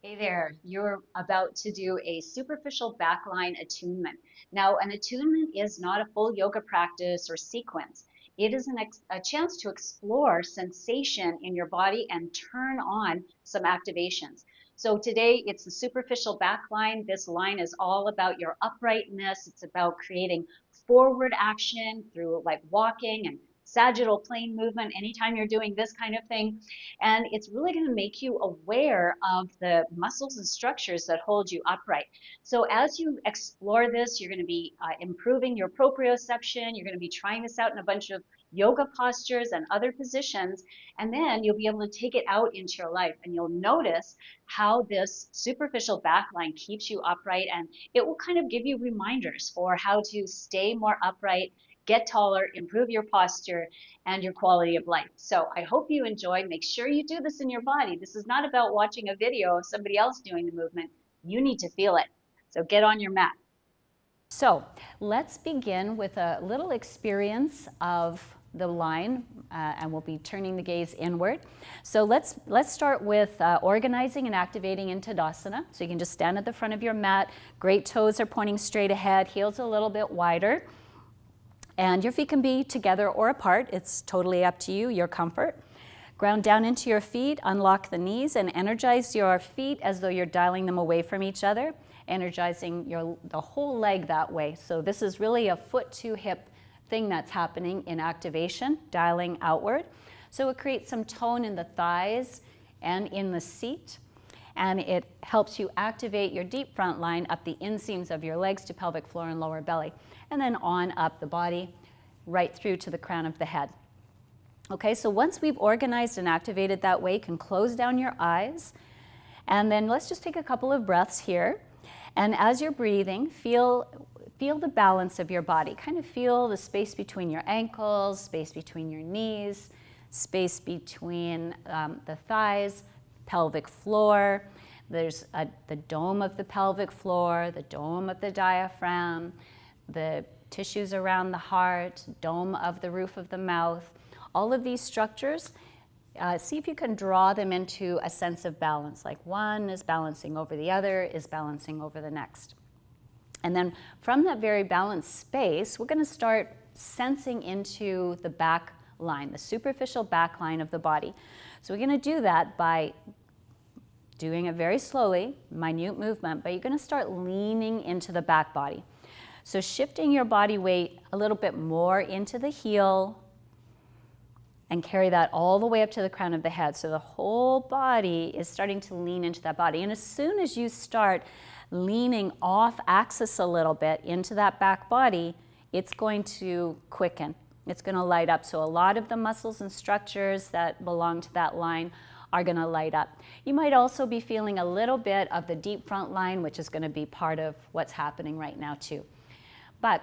Hey there, you're about to do a superficial backline attunement. Now, an attunement is not a full yoga practice or sequence. It is a chance to explore sensation in your body and turn on some activations. So today it's the superficial backline. This line is all about your uprightness. It's about creating forward action through like walking and sagittal plane movement anytime you're doing this kind of thing. And it's really going to make you aware of the muscles and structures that hold you upright. So as you explore this, you're going to be improving your proprioception. You're going to be trying this out in a bunch of yoga postures and other positions. And then you'll be able to take it out into your life. And you'll notice how this superficial backline keeps you upright. And it will kind of give you reminders for how to stay more upright, get taller, improve your posture, and your quality of life. So I hope you enjoyed. Make sure you do this in your body. This is not about watching a video of somebody else doing the movement. You need to feel it. So get on your mat. So let's begin with a little experience of the line, and we'll be turning the gaze inward. So let's start with organizing and activating in Tadasana. So you can just stand at the front of your mat. Great toes are pointing straight ahead, heels a little bit wider. And your feet can be together or apart. It's totally up to you, your comfort. Ground down into your feet, unlock the knees, and energize your feet as though you're dialing them away from each other, energizing the whole leg that way. So this is really a foot to hip thing that's happening in activation, dialing outward. So it creates some tone in the thighs and in the seat. And it helps you activate your deep front line up the inseams of your legs to pelvic floor and lower belly, and then on up the body, right through to the crown of the head. Okay, so once we've organized and activated that way, you can close down your eyes, and then let's just take a couple of breaths here. And as you're breathing, feel the balance of your body. Kind of feel the space between your ankles, space between your knees, space between the thighs, pelvic floor. There's the dome of the pelvic floor, the dome of the diaphragm, the tissues around the heart, dome of the roof of the mouth. All of these structures, see if you can draw them into a sense of balance, like one is balancing over the other, is balancing over the next. And then from that very balanced space, we're going to start sensing into the back line, the superficial back line of the body. So we're going to do that by doing it very slowly, minute movement, but you're going to start leaning into the back body. So shifting your body weight a little bit more into the heel and carry that all the way up to the crown of the head. So the whole body is starting to lean into that body. And as soon as you start leaning off axis a little bit into that back body, it's going to quicken. It's going to light up. So a lot of the muscles and structures that belong to that line are going to light up. You might also be feeling a little bit of the deep front line, which is going to be part of what's happening right now too. But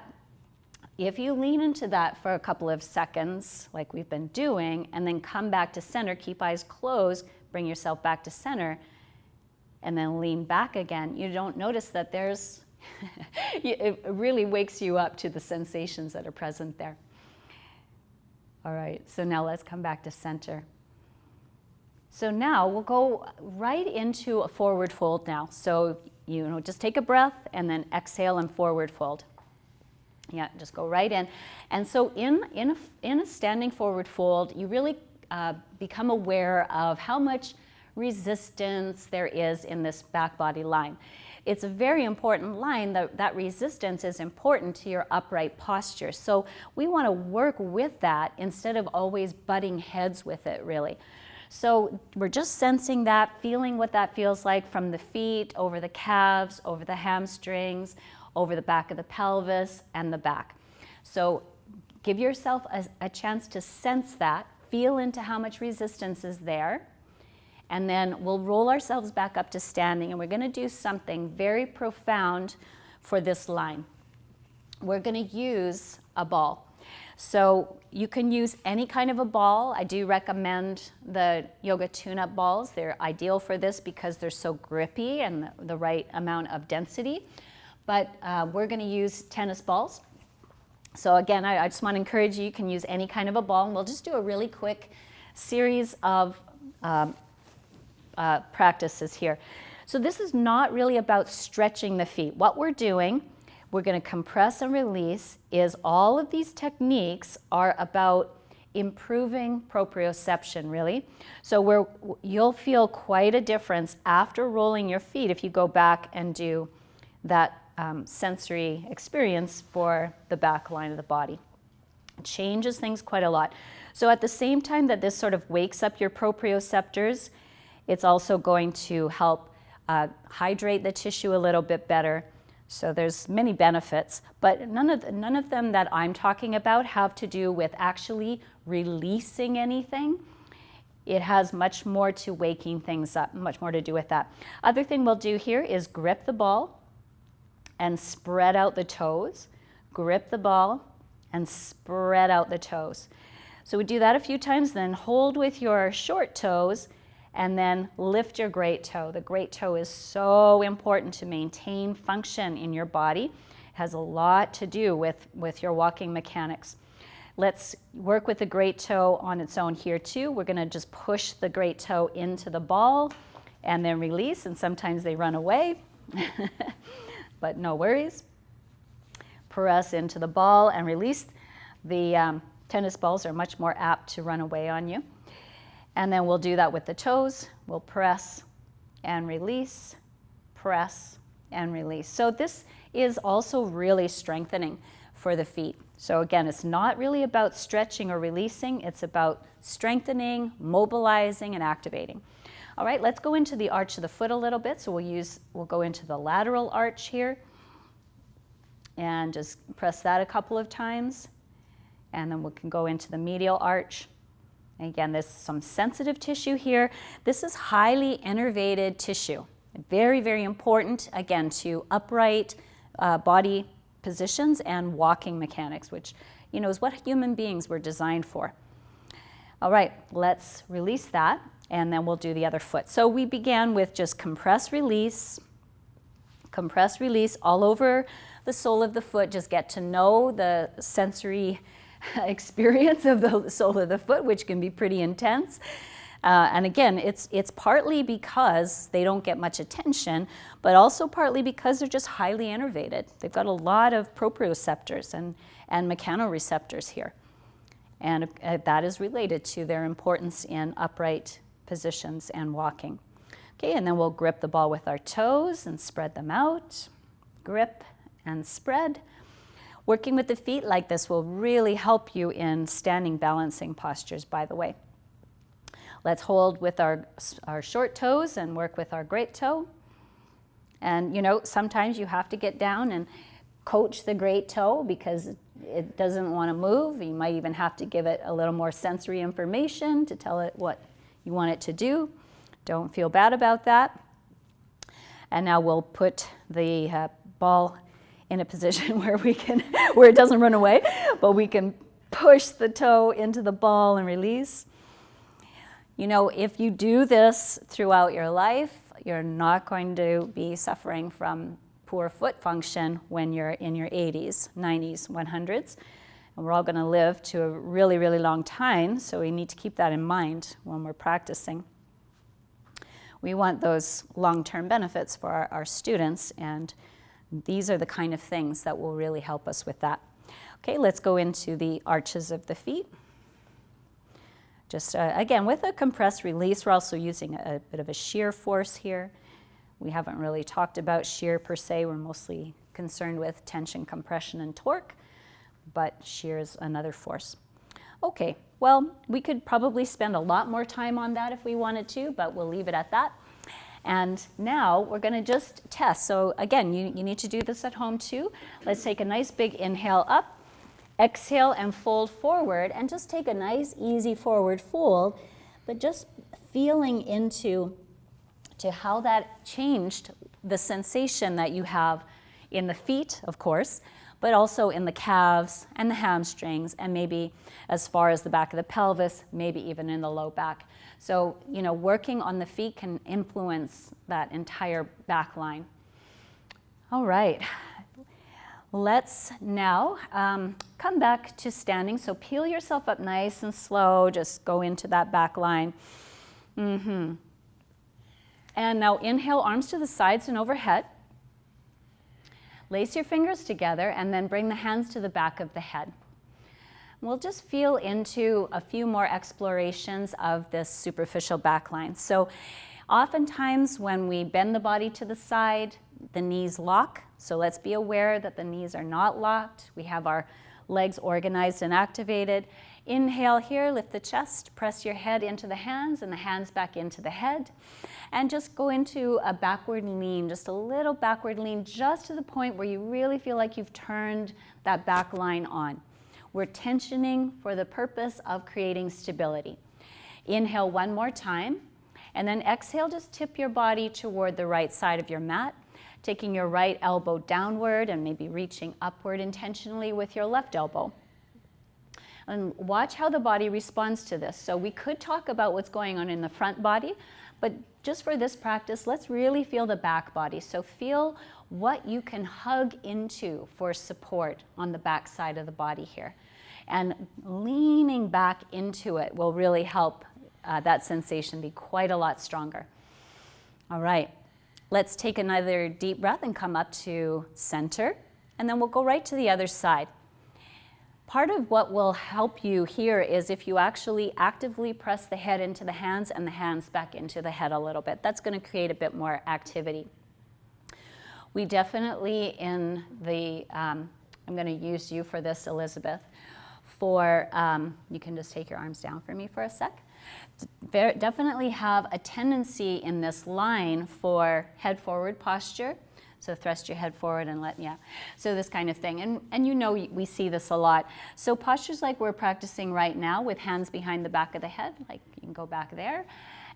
if you lean into that for a couple of seconds, like we've been doing, and then come back to center, keep eyes closed, bring yourself back to center, and then lean back again, you don't notice that there's, it really wakes you up to the sensations that are present there. All right, so now let's come back to center. So now we'll go right into a forward fold now. So, just take a breath and then exhale and forward fold. Yeah, just go right in. And so in a standing forward fold, you really become aware of how much resistance there is in this back body line. It's a very important line. That resistance is important to your upright posture. So we want to work with that instead of always butting heads with it, really. So we're just sensing that, feeling what that feels like from the feet, over the calves, over the hamstrings, over the back of the pelvis and the back. So give yourself a chance to sense that, feel into how much resistance is there, and then we'll roll ourselves back up to standing, and we're going to do something very profound for this line. We're going to use a ball. So you can use any kind of a ball. I do recommend the yoga tune-up balls. They're ideal for this because they're so grippy and the right amount of density. But we're going to use tennis balls. So again, I just want to encourage you, you can use any kind of a ball, and we'll just do a really quick series of practices here. So this is not really about stretching the feet. What we're doing, we're going to compress and release, is all of these techniques are about improving proprioception, really. So you'll feel quite a difference after rolling your feet if you go back and do that sensory experience for the back line of the body. It changes things quite a lot. So at the same time that this sort of wakes up your proprioceptors, it's also going to help hydrate the tissue a little bit better. So there's many benefits, but none of them that I'm talking about have to do with actually releasing anything. It has much more to waking things up, much more to do with that. Other thing we'll do here is grip the ball and spread out the toes. Grip the ball and spread out the toes. So we do that a few times, then hold with your short toes and then lift your great toe. The great toe is so important to maintain function in your body. It has a lot to do with your walking mechanics. Let's work with the great toe on its own here too. We're going to just push the great toe into the ball and then release, and sometimes they run away, but no worries. Press into the ball and release. The tennis balls are much more apt to run away on you. And then we'll do that with the toes. We'll press and release, press and release. So this is also really strengthening for the feet. So again, it's not really about stretching or releasing. It's about strengthening, mobilizing, and activating. All right, let's go into the arch of the foot a little bit. So we'll go into the lateral arch here and just press that a couple of times. And then we can go into the medial arch. And again, there's some sensitive tissue here. This is highly innervated tissue. Very, very important, again, to upright body positions and walking mechanics, which, you know, is what human beings were designed for. All right, let's release that, and then we'll do the other foot. So we began with just compress, release all over the sole of the foot. Just get to know the sensory experience of the sole of the foot, which can be pretty intense. And again, it's partly because they don't get much attention, but also partly because they're just highly innervated. They've got a lot of proprioceptors and mechanoreceptors here. And that is related to their importance in upright positions and walking. Okay, and then we'll grip the ball with our toes and spread them out. Grip and spread. Working with the feet like this will really help you in standing balancing postures, by the way. Let's hold with our short toes and work with our great toe. And you know, sometimes you have to get down and coach the great toe because it doesn't want to move. You might even have to give it a little more sensory information to tell it what you want it to do. Don't feel bad about that. And now we'll put the ball in a position where it doesn't run away, but we can push the toe into the ball and release. You know, if you do this throughout your life, you're not going to be suffering from poor foot function when you're in your 80s, 90s, 100s. And we're all going to live to a really, really long time, so we need to keep that in mind when we're practicing. We want those long-term benefits for our students, and these are the kind of things that will really help us with that. Okay, let's go into the arches of the feet. Just again, with a compressed release, we're also using a bit of a shear force here. We haven't really talked about shear per se. We're mostly concerned with tension, compression, and torque, but shear is another force. Okay, well, we could probably spend a lot more time on that if we wanted to, but we'll leave it at that. And now we're going to just test. So again, you need to do this at home too. Let's take a nice big inhale up. Exhale and fold forward, and just take a nice easy forward fold, but just feeling into how that changed the sensation that you have in the feet, of course, but also in the calves and the hamstrings, and maybe as far as the back of the pelvis, maybe even in the low back. So, you know, working on the feet can influence that entire back line. All right. Let's now come back to standing. So peel yourself up nice and slow. Just go into that back line. And now inhale, arms to the sides and overhead. Lace your fingers together and then bring the hands to the back of the head. We'll just feel into a few more explorations of this superficial back line. So oftentimes when we bend the body to the side, the knees lock. So let's be aware that the knees are not locked. We have our legs organized and activated. Inhale here, lift the chest, press your head into the hands and the hands back into the head. And just go into a backward lean, just a little backward lean, just to the point where you really feel like you've turned that back line on. We're tensioning for the purpose of creating stability. Inhale one more time, and then exhale, just tip your body toward the right side of your mat, taking your right elbow downward and maybe reaching upward intentionally with your left elbow. And watch how the body responds to this. So we could talk about what's going on in the front body, but just for this practice, let's really feel the back body. So feel what you can hug into for support on the back side of the body here. And leaning back into it will really help that sensation be quite a lot stronger. All right, let's take another deep breath and come up to center, and then we'll go right to the other side. Part of what will help you here is if you actually actively press the head into the hands and the hands back into the head a little bit. That's going to create a bit more activity. We definitely in the, I'm going to use you for this, Elizabeth, for, you can just take your arms down for me for a sec. Definitely have a tendency in this line for head forward posture. So thrust your head forward and so this kind of thing. And you know we see this a lot. So postures like we're practicing right now with hands behind the back of the head, like you can go back there,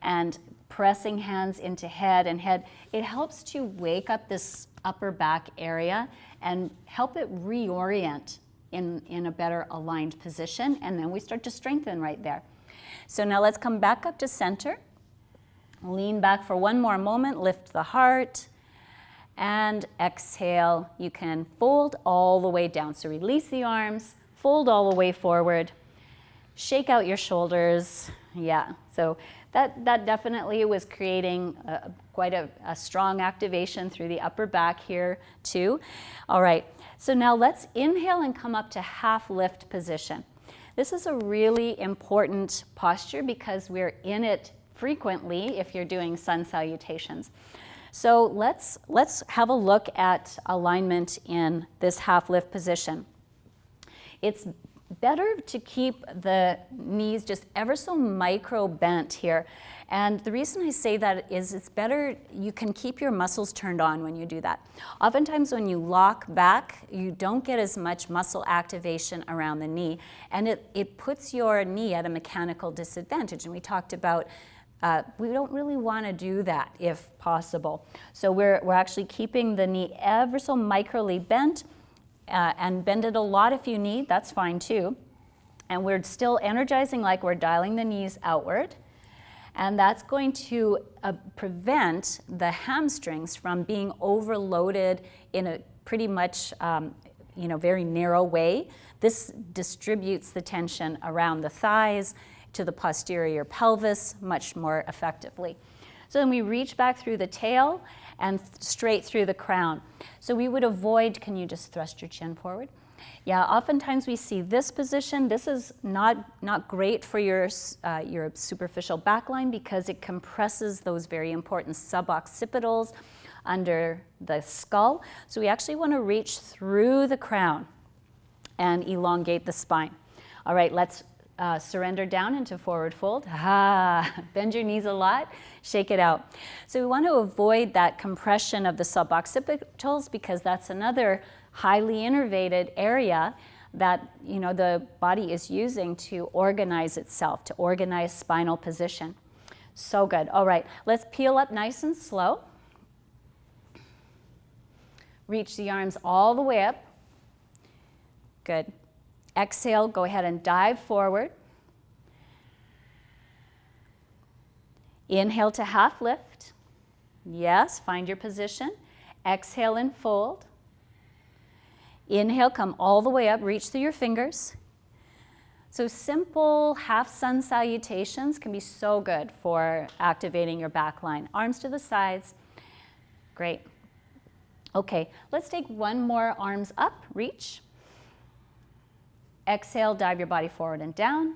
and pressing hands into head and head, it helps to wake up this upper back area and help it reorient in a better aligned position, and then we start to strengthen right there. So now let's come back up to center. Lean back for one more moment, lift the heart, and exhale. You can fold all the way down. So release the arms, fold all the way forward, shake out your shoulders. Yeah, so that definitely was creating quite a strong activation through the upper back here too. All right, so now let's inhale and come up to half lift position. This is a really important posture because we're in it frequently if you're doing sun salutations. So let's have a look at alignment in this half lift position. It's better to keep the knees just ever so micro bent here. And the reason I say that is it's better, you can keep your muscles turned on when you do that. Oftentimes when you lock back, you don't get as much muscle activation around the knee, and it puts your knee at a mechanical disadvantage. And we talked about we don't really want to do that if possible. So we're actually keeping the knee ever so microly bent, and bend it a lot if you need, that's fine too. And we're still energizing like we're dialing the knees outward. And that's going to prevent the hamstrings from being overloaded in a pretty much very narrow way. This distributes the tension around the thighs to the posterior pelvis much more effectively. So then we reach back through the tail and straight through the crown. So we would avoid, can you just thrust your chin forward? Yeah, oftentimes we see this position. This is not great for your superficial back line because it compresses those very important suboccipitals under the skull. So we actually want to reach through the crown and elongate the spine. All right, let's surrender down into forward fold. Bend your knees a lot, shake it out. So we want to avoid that compression of the suboccipitals because that's another highly innervated area that the body is using to organize itself, to organize spinal position. So good. All right, let's peel up nice and slow. Reach the arms all the way up. Good. Exhale, go ahead and dive forward. Inhale to half lift. Yes, find your position. Exhale and fold. Inhale, come all the way up, reach through your fingers. So simple half sun salutations can be so good for activating your back line. Arms to the sides. Great. Okay, let's take one more, arms up, reach. Exhale, dive your body forward and down.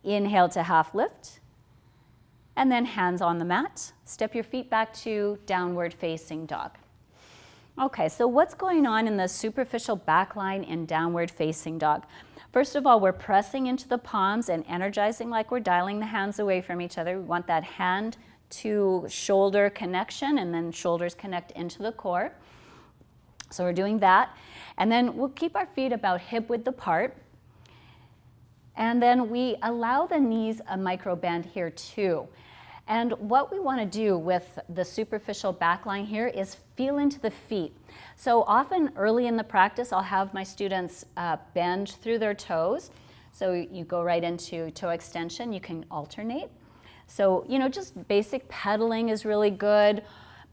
Inhale to half lift. And then hands on the mat. Step your feet back to downward facing dog. Okay, so what's going on in the superficial back line in downward facing dog? First of all, we're pressing into the palms and energizing like we're dialing the hands away from each other. We want that hand to shoulder connection, and then shoulders connect into the core. So we're doing that. And then we'll keep our feet about hip width apart. And then we allow the knees a micro bend here too. And what we want to do with the superficial back line here is feel into the feet. So often early in the practice, I'll have my students bend through their toes. So you go right into toe extension. You can alternate. So, just basic pedaling is really good,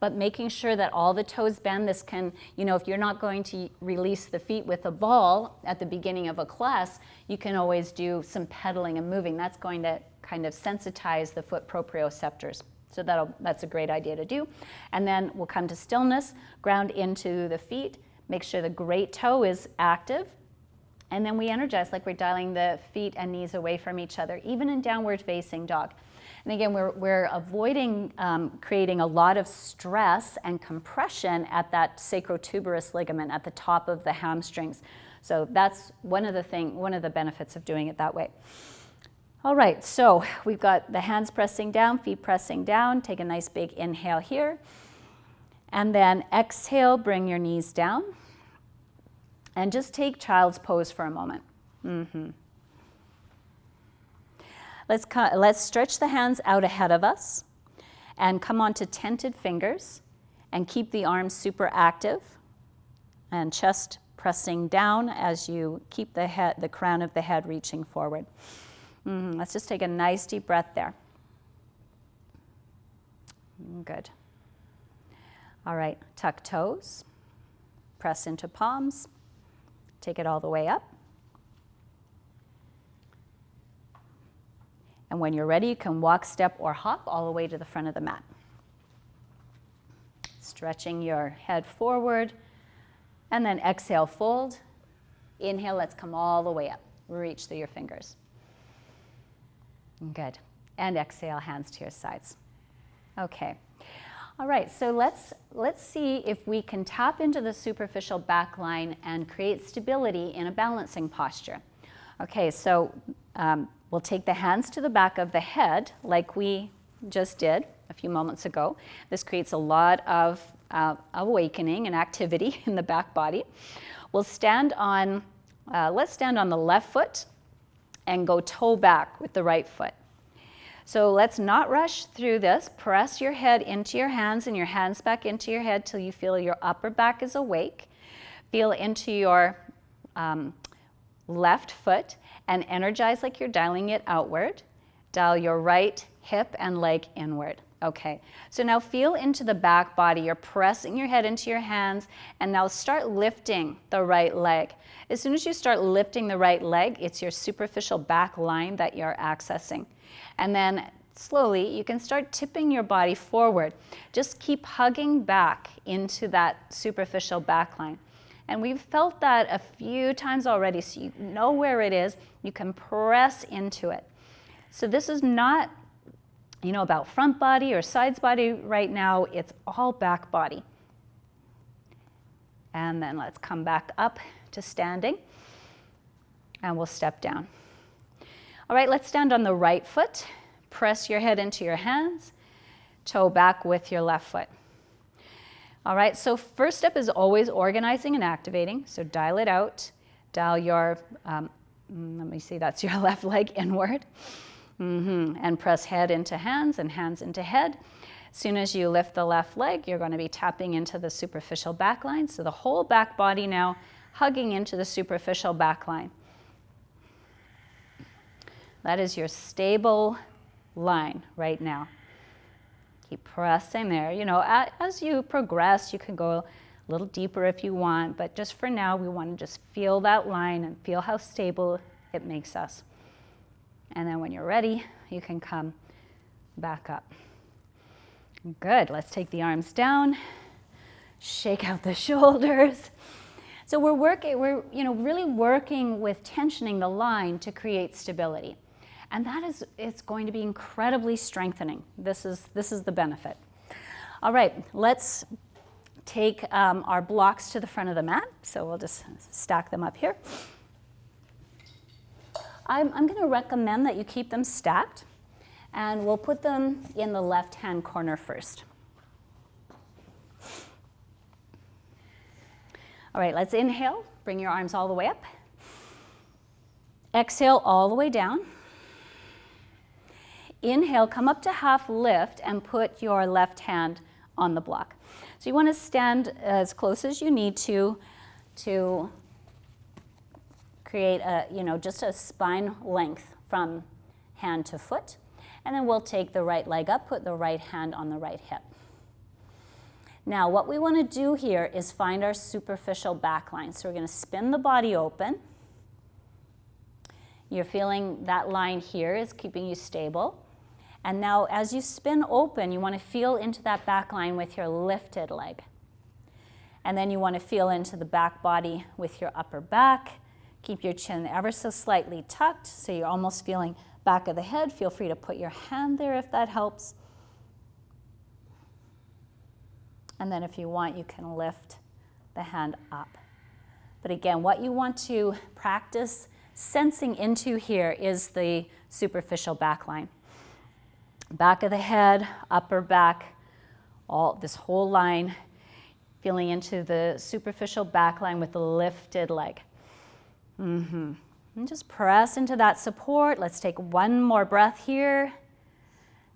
but making sure that all the toes bend. This can, if you're not going to release the feet with a ball at the beginning of a class, you can always do some pedaling and moving. That's going to kind of sensitize the foot proprioceptors. So that's a great idea to do. And then we'll come to stillness, ground into the feet, make sure the great toe is active. And then we energize like we're dialing the feet and knees away from each other, even in downward facing dog. And again, we're avoiding creating a lot of stress and compression at that sacrotuberous ligament at the top of the hamstrings. So that's one of the benefits of doing it that way. All right, so we've got the hands pressing down, feet pressing down. Take a nice big inhale here. And then exhale, bring your knees down. And just take child's pose for a moment. Let's stretch the hands out ahead of us and come onto tented fingers and keep the arms super active and chest pressing down as you keep the crown of the head reaching forward. Let's just take a nice deep breath there. Good. All right, tuck toes, press into palms, take it all the way up. And when you're ready, you can walk, step, or hop all the way to the front of the mat. Stretching your head forward, and then exhale, fold. Inhale, let's come all the way up. Reach through your fingers. Good. And exhale, hands to your sides. Okay. All right, so let's see if we can tap into the superficial back line and create stability in a balancing posture. Okay, so we'll take the hands to the back of the head like we just did a few moments ago. This creates a lot of awakening and activity in the back body. We'll stand on, let's stand on the left foot and go toe back with the right foot. So let's not rush through this. Press your head into your hands and your hands back into your head till you feel your upper back is awake. Feel into your left foot and energize like you're dialing it outward. Dial your right hip and leg inward. Okay, so now feel into the back body. You're pressing your head into your hands, and now start lifting the right leg. As soon as you start lifting the right leg, it's your superficial back line that you're accessing. And then slowly, you can start tipping your body forward. Just keep hugging back into that superficial back line. And we've felt that a few times already, so you know where it is. You can press into it. So this is not about front body or sides body right now. It's all back body. And then let's come back up to standing, and we'll step down. All right, let's stand on the right foot. Press your head into your hands, toe back with your left foot. All right, so first step is always organizing and activating. So dial it out. Dial your, let me see, that's your left leg inward. And press head into hands and hands into head. As soon as you lift the left leg, you're going to be tapping into the superficial back line. So the whole back body now hugging into the superficial back line. That is your stable line right now. Keep pressing there. As you progress, you can go A little deeper if you want, but just for now, we want to just feel that line and feel how stable it makes us. And then when you're ready, you can come back up. Good, let's take the arms down, shake out the shoulders. So we're really working with tensioning the line to create stability. And it's going to be incredibly strengthening. This is the benefit. All right, let's take our blocks to the front of the mat. So we'll just stack them up here. I'm going to recommend that you keep them stacked, and we'll put them in the left-hand corner first. All right, let's inhale. Bring your arms all the way up. Exhale all the way down. Inhale, come up to half lift and put your left hand on the block. So you want to stand as close as you need to create just a spine length from hand to foot. And then we'll take the right leg up, put the right hand on the right hip. Now what we want to do here is find our superficial back line. So we're going to spin the body open. You're feeling that line here is keeping you stable. And now as you spin open, you want to feel into that back line with your lifted leg. And then you want to feel into the back body with your upper back. Keep your chin ever so slightly tucked, so you're almost feeling back of the head. Feel free to put your hand there if that helps. And then if you want, you can lift the hand up. But again, what you want to practice sensing into here is the superficial back line. Back of the head, upper back, this whole line, feeling into the superficial back line with the lifted leg. And just press into that support. Let's take one more breath here.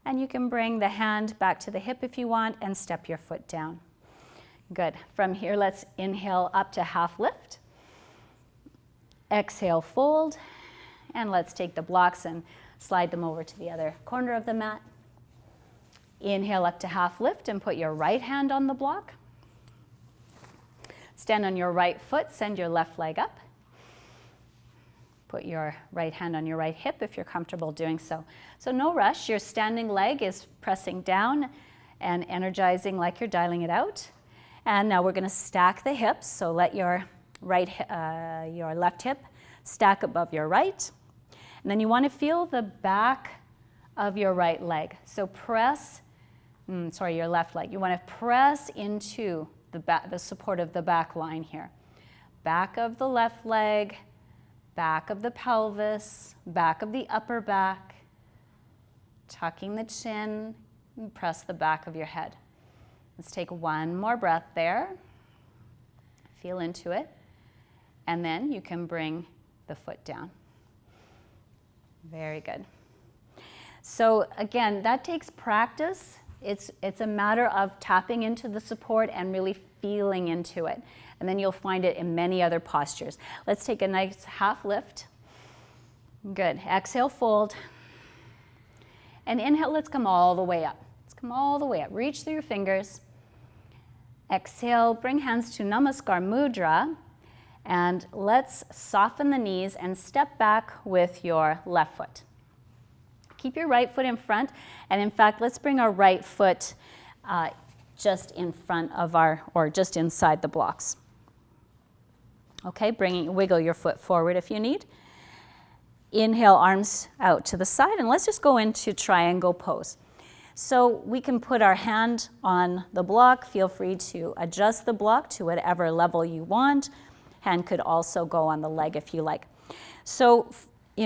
And you can bring the hand back to the hip if you want and step your foot down. Good. From here, let's inhale up to half lift. Exhale, fold. And let's take the blocks and slide them over to the other corner of the mat. Inhale up to half lift and put your right hand on the block. Stand on your right foot, send your left leg up. Put your right hand on your right hip if you're comfortable doing so. So no rush, your standing leg is pressing down and energizing like you're dialing it out. And now we're going to stack the hips, so let your left hip stack above your right. And then you want to feel the back of your right leg. So your left leg. You want to press into the support of the back line here. Back of the left leg, back of the pelvis, back of the upper back, tucking the chin, and press the back of your head. Let's take one more breath there. Feel into it. And then you can bring the foot down. Very good. So again, that takes practice. It's a matter of tapping into the support and really feeling into it. And then you'll find it in many other postures. Let's take a nice half lift. Good. Exhale, fold. And inhale, let's come all the way up. Let's come all the way up. Reach through your fingers. Exhale, bring hands to Namaskar Mudra. And let's soften the knees and step back with your left foot. Keep your right foot in front. And in fact, let's bring our right foot just in front of just inside the blocks. Okay, wiggle your foot forward if you need. Inhale, arms out to the side, and let's just go into triangle pose. So we can put our hand on the block. Feel free to adjust the block to whatever level you want. Hand could also go on the leg if you like. So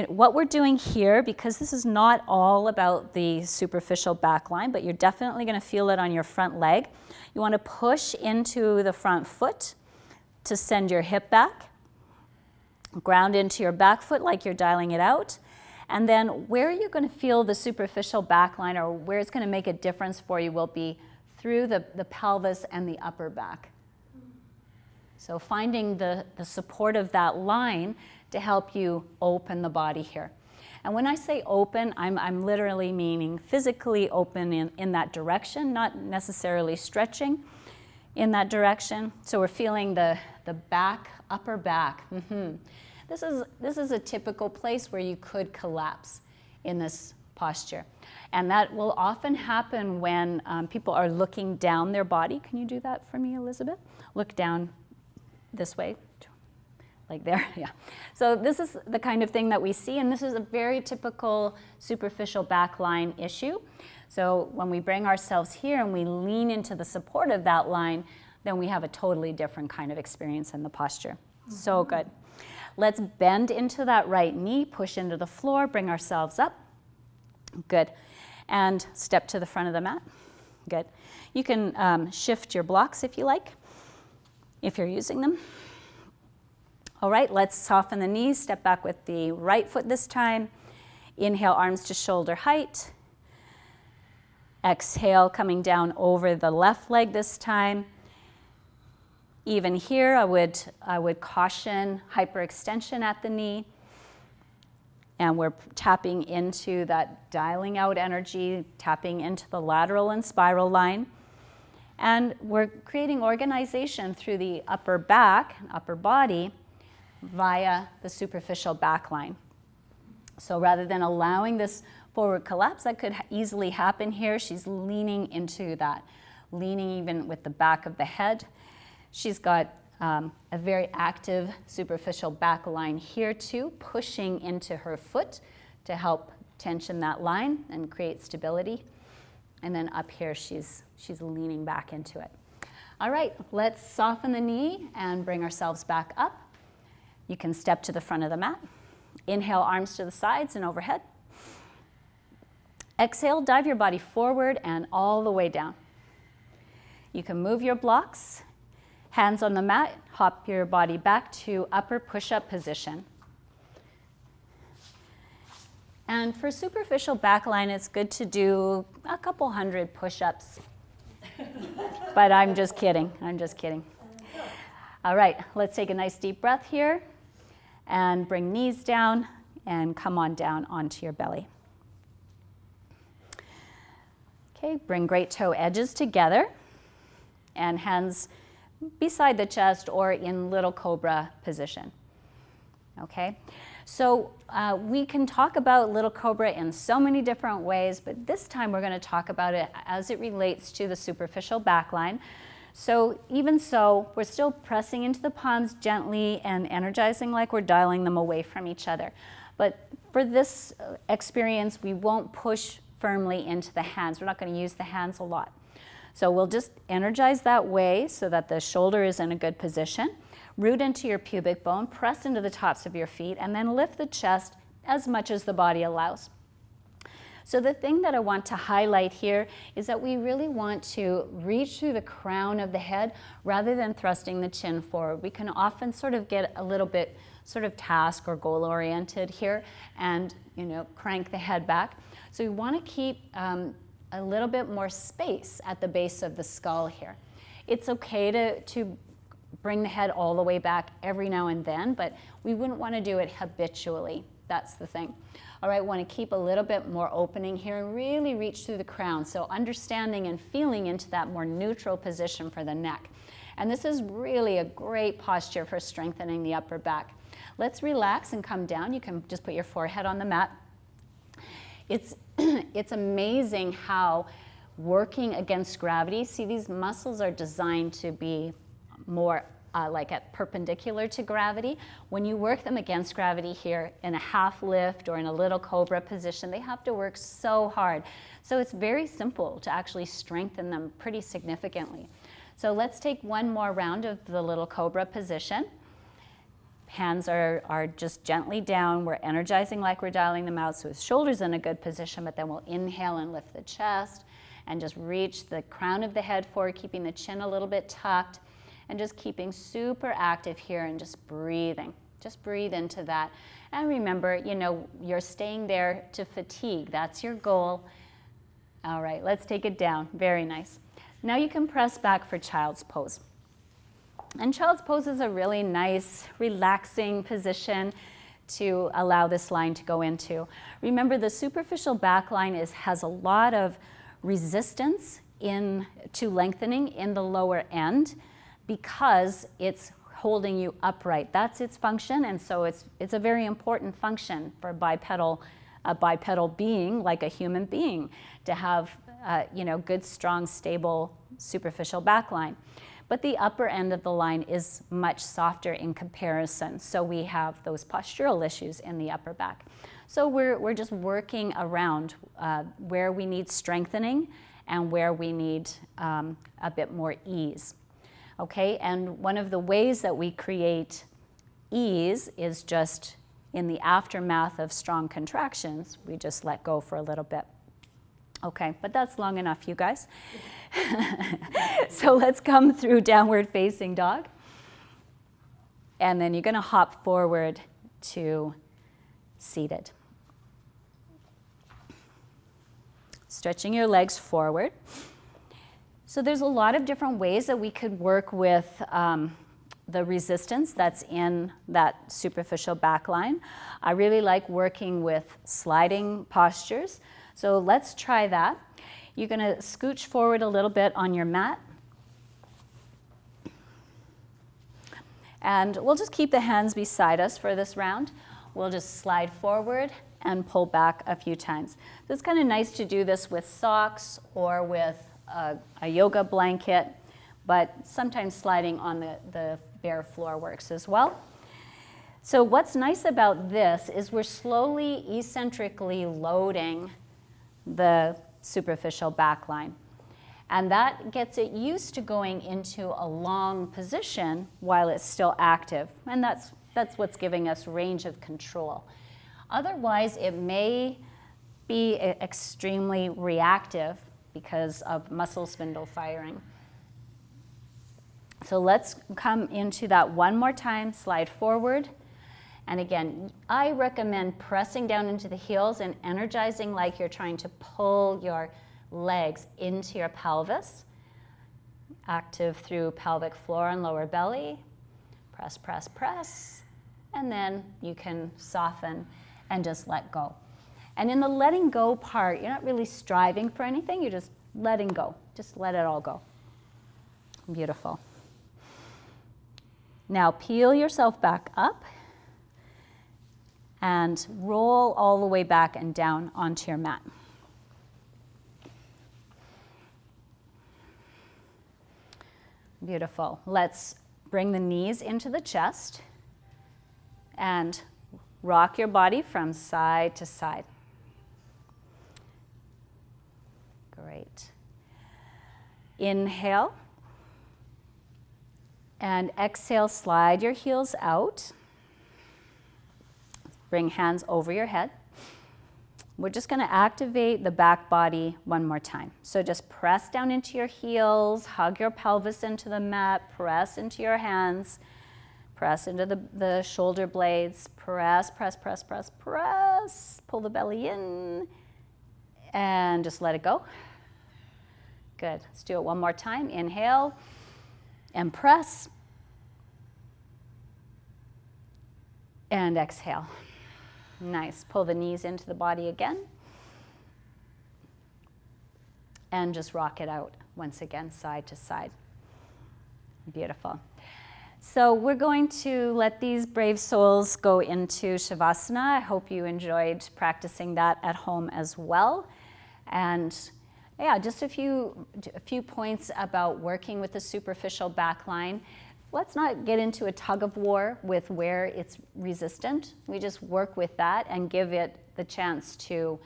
what we're doing here, because this is not all about the superficial back line, but you're definitely going to feel it on your front leg. You want to push into the front foot to send your hip back. Ground into your back foot like you're dialing it out. And then where you're going to feel the superficial back line, or where it's going to make a difference for you, will be through the pelvis and the upper back. So finding the support of that line to help you open the body here. And when I say open, I'm literally meaning physically open in that direction, not necessarily stretching. in that direction. So we're feeling the back, upper back. This is a typical place where you could collapse in this posture. And that will often happen when people are looking down their body. Can you do that for me, Elizabeth? Look down this way, like there, yeah. So this is the kind of thing that we see, and this is a very typical superficial backline issue. So when we bring ourselves here and we lean into the support of that line, then we have a totally different kind of experience in the posture. So good. Let's bend into that right knee, push into the floor, bring ourselves up. Good. And step to the front of the mat. Good. You can shift your blocks if you like, if you're using them. All right, let's soften the knees. Step back with the right foot this time. Inhale, arms to shoulder height. Exhale, coming down over the left leg this time. Even here, I would caution hyperextension at the knee. And we're tapping into that dialing out energy, tapping into the lateral and spiral line. And we're creating organization through the upper back, upper body, via the superficial back line. So rather than allowing this forward collapse that could easily happen here, she's leaning into that, leaning even with the back of the head. She's got a very active superficial back line here too, pushing into her foot to help tension that line and create stability. And then up here, she's leaning back into it. All right, let's soften the knee and bring ourselves back up. You can step to the front of the mat. Inhale, arms to the sides and overhead. Exhale, dive your body forward and all the way down. You can move your blocks. Hands on the mat, hop your body back to upper push-up position. And for superficial backline, it's good to do a couple hundred push-ups. But I'm just kidding, All right, let's take a nice deep breath here and bring knees down and come on down onto your belly. Okay, bring great toe edges together and hands beside the chest or in little cobra position. Okay, so we can talk about little cobra in so many different ways, but this time we're going to talk about it as it relates to the superficial backline. So even so, we're still pressing into the palms gently and energizing like we're dialing them away from each other. But for this experience, we won't push firmly into the hands. We're not going to use the hands a lot. So we'll just energize that way so that the shoulder is in a good position. Root into your pubic bone, press into the tops of your feet, and then lift the chest as much as the body allows. So the thing that I want to highlight here is that we really want to reach through the crown of the head rather than thrusting the chin forward. We can often sort of get a little bit sort of task or goal oriented here and crank the head back. So we want to keep a little bit more space at the base of the skull here. It's okay to bring the head all the way back every now and then, but we wouldn't want to do it habitually. That's the thing. All right, want to keep a little bit more opening here and really reach through the crown. So understanding and feeling into that more neutral position for the neck. And this is really a great posture for strengthening the upper back. Let's relax and come down. You can just put your forehead on the mat. It's amazing how working against gravity, see, these muscles are designed to be more like at perpendicular to gravity. When you work them against gravity here in a half lift or in a little cobra position, they have to work so hard. So it's very simple to actually strengthen them pretty significantly. So let's take one more round of the little cobra position. Hands are just gently down. We're energizing like we're dialing them out, so his shoulders in a good position, but then we'll inhale and lift the chest and just reach the crown of the head forward, keeping the chin a little bit tucked, and just keeping super active here and just breathing. Just breathe into that. And remember, you're staying there to fatigue. That's your goal. All right, let's take it down. Very nice. Now you can press back for child's pose. And child's pose is a really nice, relaxing position to allow this line to go into. Remember, the superficial back line has a lot of resistance to lengthening in the lower end because it's holding you upright. That's its function, and so it's a very important function for a bipedal being like a human being to have good, strong, stable, superficial back line. But the upper end of the line is much softer in comparison, so we have those postural issues in the upper back. So we're just working around where we need strengthening and where we need a bit more ease. Okay, and one of the ways that we create ease is just in the aftermath of strong contractions, we just let go for a little bit. Okay, but that's long enough, you guys. So let's come through downward facing dog. And then you're going to hop forward to seated. Stretching your legs forward. So there's a lot of different ways that we could work with the resistance that's in that superficial back line. I really like working with sliding postures. So let's try that. You're going to scooch forward a little bit on your mat. And we'll just keep the hands beside us for this round. We'll just slide forward and pull back a few times. So it's kind of nice to do this with socks or with a yoga blanket, but sometimes sliding on the bare floor works as well. So what's nice about this is we're slowly eccentrically loading the superficial back line. And that gets it used to going into a long position while it's still active. And that's what's giving us range of control. Otherwise, it may be extremely reactive because of muscle spindle firing. So let's come into that one more time, slide forward. And again, I recommend pressing down into the heels and energizing like you're trying to pull your legs into your pelvis. Active through pelvic floor and lower belly. Press, press, press. And then you can soften and just let go. And in the letting go part, you're not really striving for anything, you're just letting go. Just let it all go. Beautiful. Now peel yourself back up and roll all the way back and down onto your mat. Beautiful. Let's bring the knees into the chest and rock your body from side to side. Great. Inhale. And exhale, slide your heels out. Bring hands over your head. We're just going to activate the back body one more time. So just press down into your heels, hug your pelvis into the mat, press into your hands, press into the shoulder blades, press, press, press, press, press. Pull the belly in and just let it go. Good. Let's do it one more time. Inhale and press. And exhale. Nice. Pull the knees into the body again. And just rock it out once again, side to side. Beautiful. So we're going to let these brave souls go into Shavasana. I hope you enjoyed practicing that at home as well. And yeah, just a few points about working with the superficial back line. Let's not get into a tug of war with where it's resistant. We just work with that and give it the chance to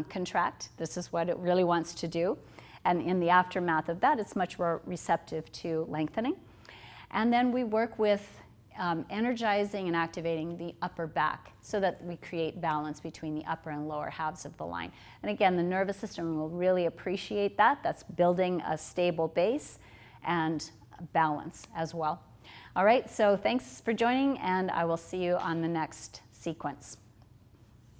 contract. This is what it really wants to do. And in the aftermath of that, it's much more receptive to lengthening. And then we work with energizing and activating the upper back so that we create balance between the upper and lower halves of the line. And again, the nervous system will really appreciate that. That's building a stable base and balance as well. All right, so thanks for joining, and I will see you on the next sequence.